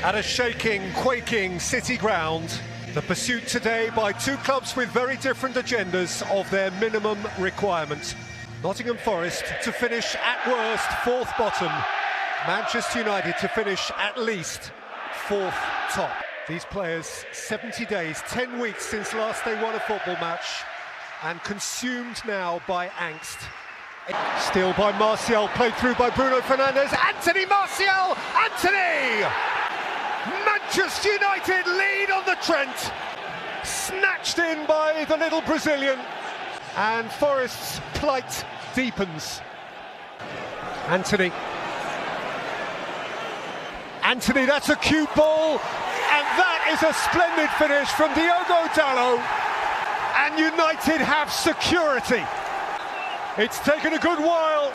At a shaking, quaking City ground, the pursuit today by two clubs with very different agendas of their minimum requirement. Nottingham Forest to finish at worst fourth bottom, Manchester United to finish at least fourth top. These players, 70 days, 10 weeks since last they won a football match, and consumed now by angst. Still by Martial, played through by Bruno Fernandes. Anthony Martial! Anthony! Manchester United lead on the Trent. Snatched in by the little Brazilian. And Forest's plight deepens. Anthony, that's a cute ball. And that is a splendid finish from Diogo Dalot. And United have security. It's taken a good while,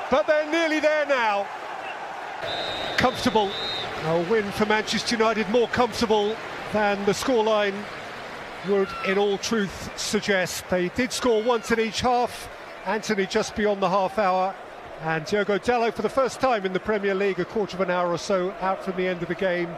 but they're nearly there now. Comfortable. A win for Manchester United, more comfortable than the scoreline would in all truth suggest. They did score once in each half. Anthony just beyond the half hour, and Diogo Dalot for the first time in the Premier League, a quarter of an hour or so out from the end of the game.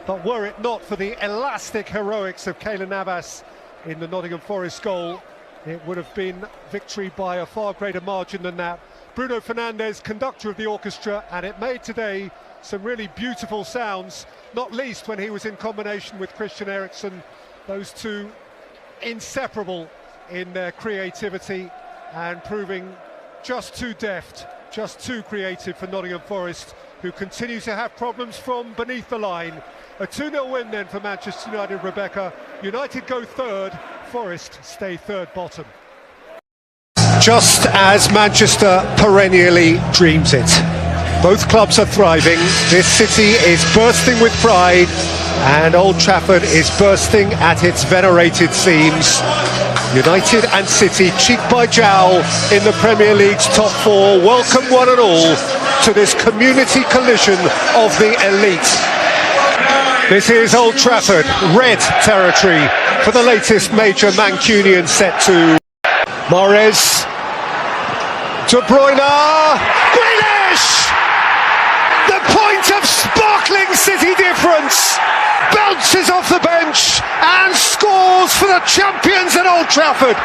But were it not for the elastic heroics of Keylor Navas in the Nottingham Forest goal, it would have been victory by a far greater margin than that. Bruno Fernandes, conductor of the orchestra, and it made today some really beautiful sounds, not least when he was in combination with Christian Eriksen. Those two inseparable in their creativity and proving just too deft, just too creative for Nottingham Forest, who continue to have problems from beneath the line. A 2-0 win then for Manchester United, Rebecca. United go third, Forest stay third bottom. Just as Manchester perennially dreams it. Both clubs are thriving, this city is bursting with pride, and Old Trafford is bursting at its venerated seams. United and City, cheek by jowl in the Premier League's top four, welcome one and all to this community collision of the elite. This is Old Trafford, red territory for the latest major Mancunian set to Mahrez, De Bruyne, Grealish! The point of sparkling City difference, bounces off the bench and scores for the champions at Old Trafford.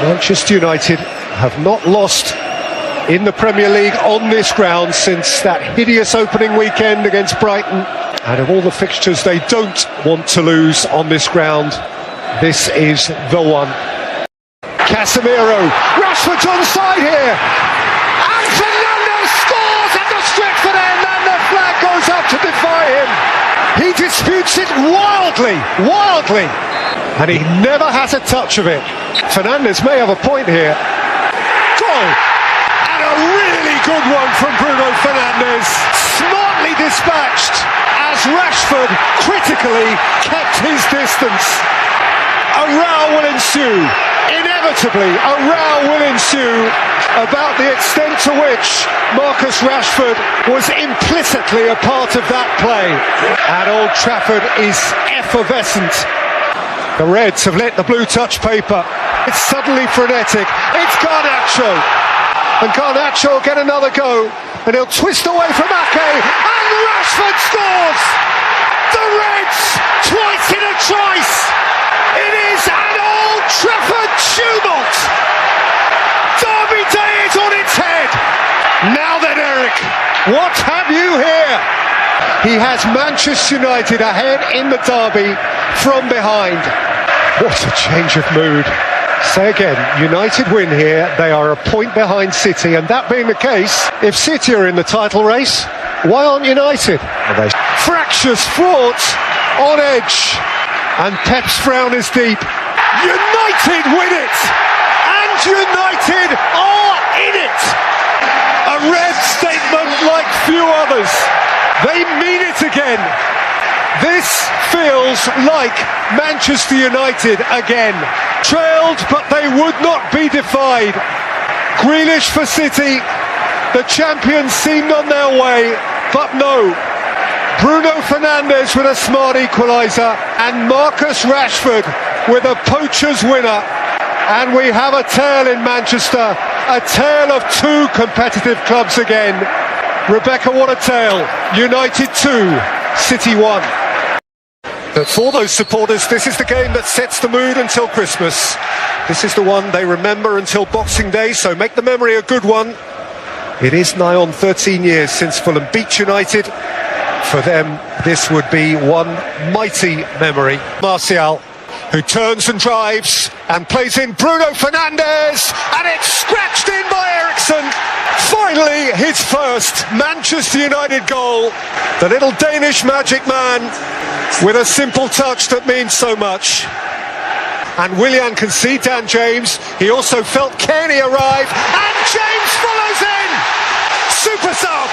Manchester United have not lost in the Premier League on this ground since that hideous opening weekend against Brighton. And of all the fixtures they don't want to lose on this ground, this is the one. Casemiro, Rashford's onside here, and Fernandes scores at the Stretford end, and the flag goes up to defy him. He disputes it wildly, and he never has a touch of it. Fernandes may have a point here. Goal! And a really good one from Bruno Fernandes, smartly dispatched as Rashford critically kept his distance. A row will ensue. Inevitably, a row will ensue about the extent to which Marcus Rashford was implicitly a part of that play. And Old Trafford is effervescent. The Reds have let the blue touch paper. It's suddenly frenetic. It's Garnacho. And Garnacho will get another go. And he'll twist away from Ake. And Rashford scores! The Reds, twice in a trice! It is an Old Trafford tumult! Derby Day is on its head! Now then, Eric, what have you here? He has Manchester United ahead in the derby from behind. What a change of mood. Say again, United win here, they are a point behind City, and that being the case, if City are in the title race, why aren't United? Fractious, fraught, on edge, and Pep's frown is deep. United win it, and United are in it. A red statement like few others. They mean it again. This feels like Manchester United again. Trailed, but they would not be defied. Grealish for City. The champions seemed on their way, but no. Bruno Fernandes with a smart equaliser, and Marcus Rashford with a poacher's winner. And we have a tale in Manchester, a tale of two competitive clubs again. Rebecca, what a tale. United 2, City 1. But for those supporters, this is the game that sets the mood until Christmas. This is the one they remember until Boxing Day, so make the memory a good one. It is nigh on 13 years since Fulham beat United. For them, this would be one mighty memory. Martial, who turns and drives and plays in Bruno Fernandes, and it's scratched in by Eriksen. Finally, his first Manchester United goal. The little Danish magic man with a simple touch that means so much. And Willian can see Dan James. He also felt Kenny arrive, and James follows in. Super sub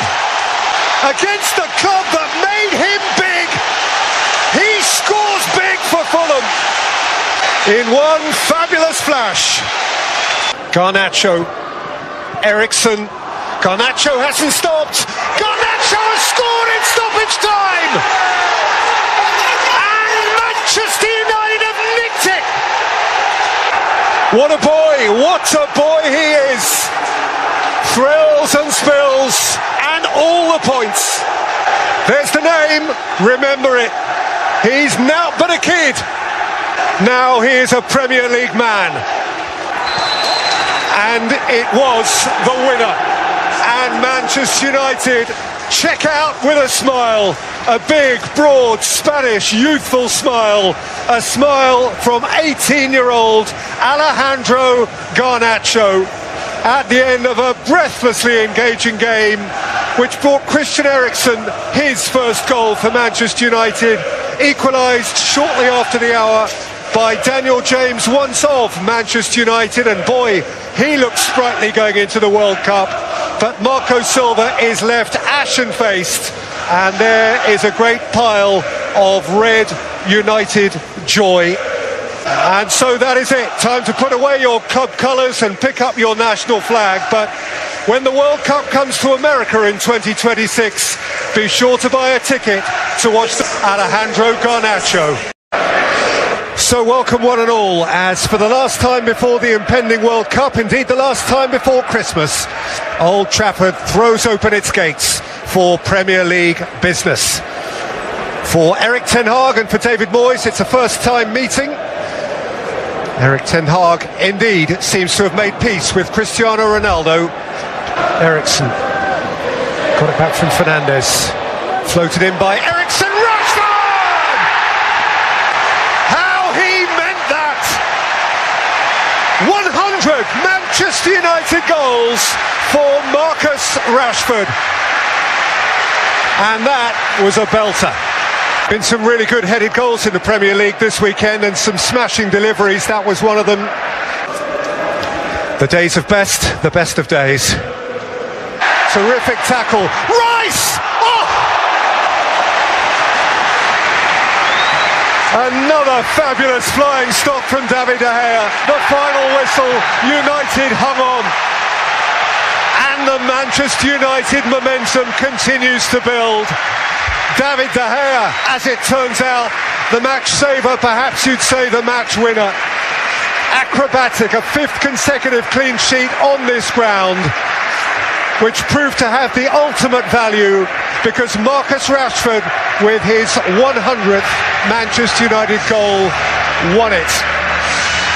against the club that made him big. He scores big for Fulham in one fabulous flash. Garnacho, Eriksen. Garnacho hasn't stopped. Garnacho has scored in stoppage time. And Manchester United have nicked it. What a boy he is. Thrills and spills and all the points. There's the name, remember it. He's now but a kid. Now he is a Premier League man. And it was the winner. And Manchester United check out with a smile. A big, broad, Spanish, youthful smile. A smile from 18-year-old Alejandro Garnacho at the end of a breathlessly engaging game, which brought Christian Eriksen his first goal for Manchester United, equalised shortly after the hour by Daniel James, once of Manchester United, and boy, he looks sprightly going into the World Cup. But Marco Silva is left ashen-faced, and there is a great pile of red United joy. And so that is it. Time to put away your club colours and pick up your national flag. But when the World Cup comes to America in 2026, be sure to buy a ticket to watch Alejandro Garnacho. So welcome one and all, as for the last time before the impending World Cup, indeed the last time before Christmas, Old Trafford throws open its gates for Premier League business. For Erik ten Hag and for David Moyes, it's a first-time meeting. Erik ten Hag indeed seems to have made peace with Cristiano Ronaldo. Eriksen got it back from Fernandes, floated in by Eriksen. Rashford! How he meant that! 100 Manchester United goals for Marcus Rashford, and that was a belter. Been some really good headed goals in the Premier League this weekend, and some smashing deliveries. That was one of them. The days of best, the best of days. Terrific tackle. Rice! Oh! Another fabulous flying stop from David De Gea. The final whistle, United hung on. And the Manchester United momentum continues to build. David De Gea, as it turns out, the match saver, perhaps you'd say the match winner. Acrobatic, a fifth consecutive clean sheet on this ground, which proved to have the ultimate value, because Marcus Rashford, with his 100th Manchester United goal, won it.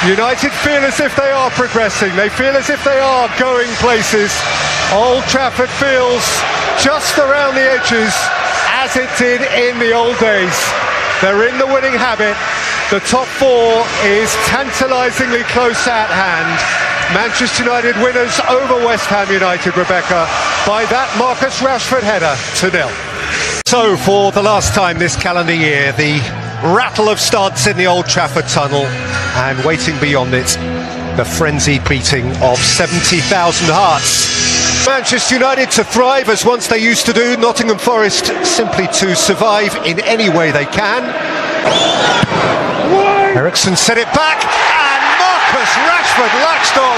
United feel as if they are progressing, they feel as if they are going places. Old Trafford feels just around the edges, as it did in the old days. They're in the winning habit. The top four is tantalisingly close at hand. Manchester United winners over West Ham United, Rebecca, by that Marcus Rashford header, 2-0. So for the last time this calendar year, the rattle of studs in the Old Trafford tunnel, and waiting beyond it, the frenzied beating of 70,000 hearts. Manchester United to thrive as once they used to do, Nottingham Forest simply to survive in any way they can. Eriksen set it back, and Marcus Rashford latched on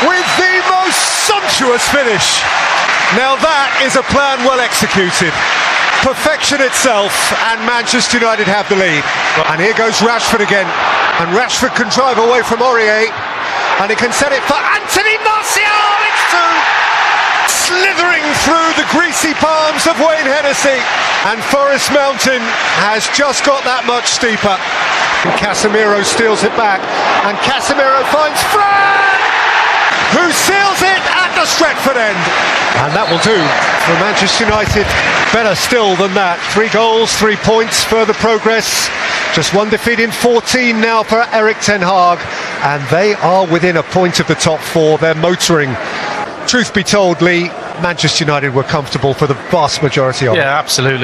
with the most sumptuous finish. Now that is a plan well executed. Perfection itself, and Manchester United have the lead. And here goes Rashford again, and Rashford can drive away from Aurier, and he can set it for Anthony Martial. It's two. slithering through the greasy palms of Wayne Hennessy, and Forest Mountain has just got that much steeper. And Casemiro steals it back, and Casemiro finds Fran, who seals it at the Stretford end. And that will do for Manchester United. Better still than that. 3 goals, 3 points, further progress. Just one defeat in 14 now for Erik ten Hag, and they are within a point of the top 4. They're motoring. Truth be told, Lee, Manchester United were comfortable for the vast majority of it. Yeah, absolutely.